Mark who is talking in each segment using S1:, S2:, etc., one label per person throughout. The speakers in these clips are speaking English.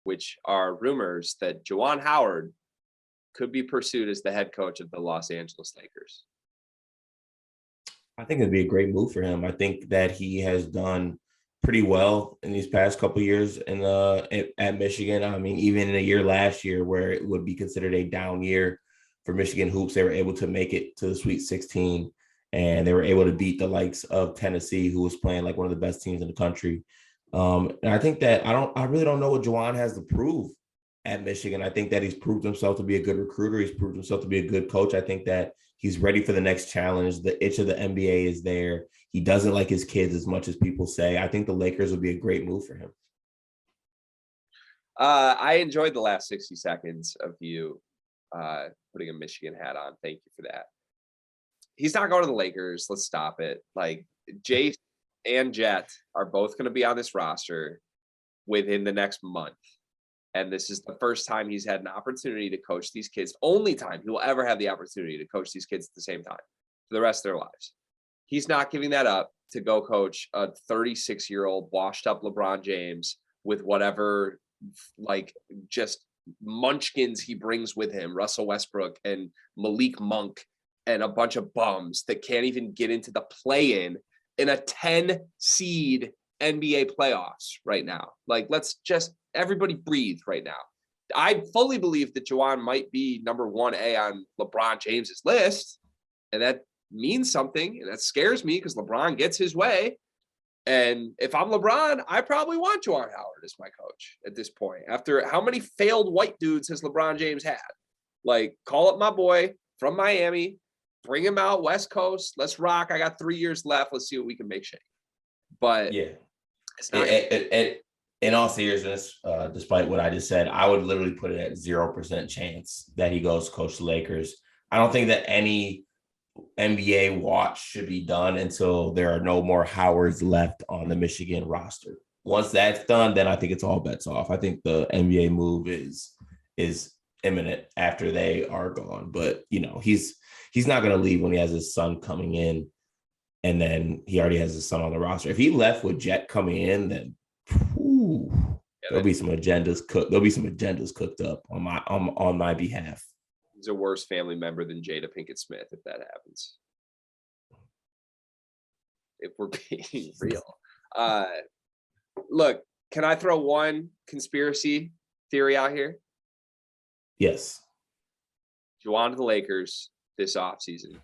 S1: which are rumors that Juwan Howard could be pursued as the head coach of the Los Angeles Lakers.
S2: I think it'd be a great move for him. I think that he has done pretty well in these past couple of years at Michigan. I mean, even in a year last year where it would be considered a down year for Michigan hoops, they were able to make it to the Sweet 16, and they were able to beat the likes of Tennessee, who was playing like one of the best teams in the country. And I think that I really don't know what Juwan has to prove at Michigan. I think that he's proved himself to be a good recruiter. He's proved himself to be a good coach. I think that he's ready for the next challenge. The itch of the NBA is there. He doesn't like his kids as much as people say. I think the Lakers would be a great move for him.
S1: I enjoyed the last 60 seconds of you putting a Michigan hat on. Thank you for that. He's not going to the Lakers. Let's stop it. Like, Jace and Jet are both going to be on this roster within the next month. And this is the first time he's had an opportunity to coach these kids. Only time he will ever have the opportunity to coach these kids at the same time for the rest of their lives. He's not giving that up to go coach a 36-year-old washed up LeBron James with whatever, like, just munchkins he brings with him, Russell Westbrook and Malik Monk and a bunch of bums that can't even get into the play-in a 10 seed NBA playoffs right now. Like, let's just everybody breathe right now. I fully believe that Juwan might be number 1A on LeBron James's list, and that means something, and that scares me because LeBron gets his way. And if I'm LeBron, I probably want Juwan Howard as my coach at this point. After how many failed white dudes has LeBron James had? Like, call up my boy from Miami, bring him out West Coast. Let's rock. I got 3 years left. Let's see what we can make shake. But
S2: yeah,
S1: it's not.
S2: In all seriousness, despite what I just said, I would literally put it at 0% chance that he goes coach the Lakers. I don't think that any NBA watch should be done until there are no more Howards left on the Michigan roster. Once that's done, then I think it's all bets off. I think the NBA move is imminent after they are gone. But he's not going to leave when he has his son coming in, and then he already has his son on the roster. If he left with Jet coming in, then there'll be some agendas cooked. There'll be some agendas cooked up on my behalf.
S1: He's a worse family member than Jada Pinkett Smith if that happens. If we're being real. Look, can I throw one conspiracy theory out here?
S2: Yes.
S1: Juwan to the Lakers this offseason.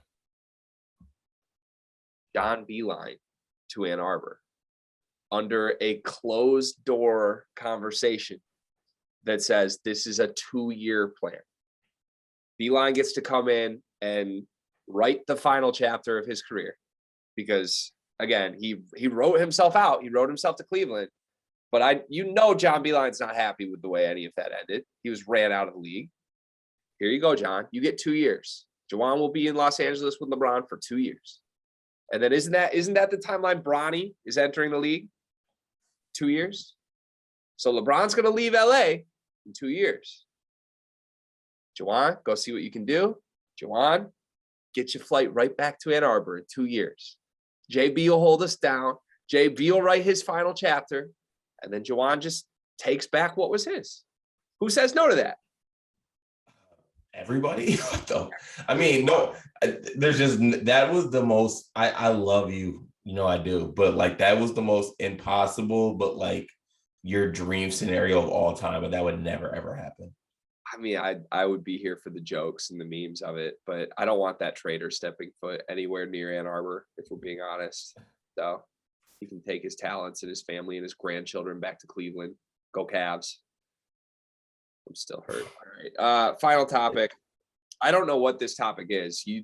S1: John Beilein to Ann Arbor under a closed door conversation that says this is a 2-year plan. Beilein gets to come in and write the final chapter of his career because, again, he wrote himself out. He wrote himself to Cleveland. But John Beilein's not happy with the way any of that ended. He was ran out of the league. Here you go, John. You get 2 years. Juwan will be in Los Angeles with LeBron for 2 years. And then isn't that the timeline Bronny is entering the league? 2 years. So LeBron's going to leave LA in 2 years. Juwan, go see what you can do. Juwan, get your flight right back to Ann Arbor in 2 years. JB will hold us down. JB will write his final chapter. And then Juwan just takes back what was his. Who says no to that?
S2: Everybody? I mean, no, there's just, that was the most, I love you, I do, but like, that was the most impossible, but like your dream scenario of all time, but that would never, ever happen.
S1: I mean, I would be here for the jokes and the memes of it, but I don't want that traitor stepping foot anywhere near Ann Arbor, if we're being honest. So he can take his talents and his family and his grandchildren back to Cleveland. Go Cavs. I'm still hurt. All right. Final topic. I don't know what this topic is. You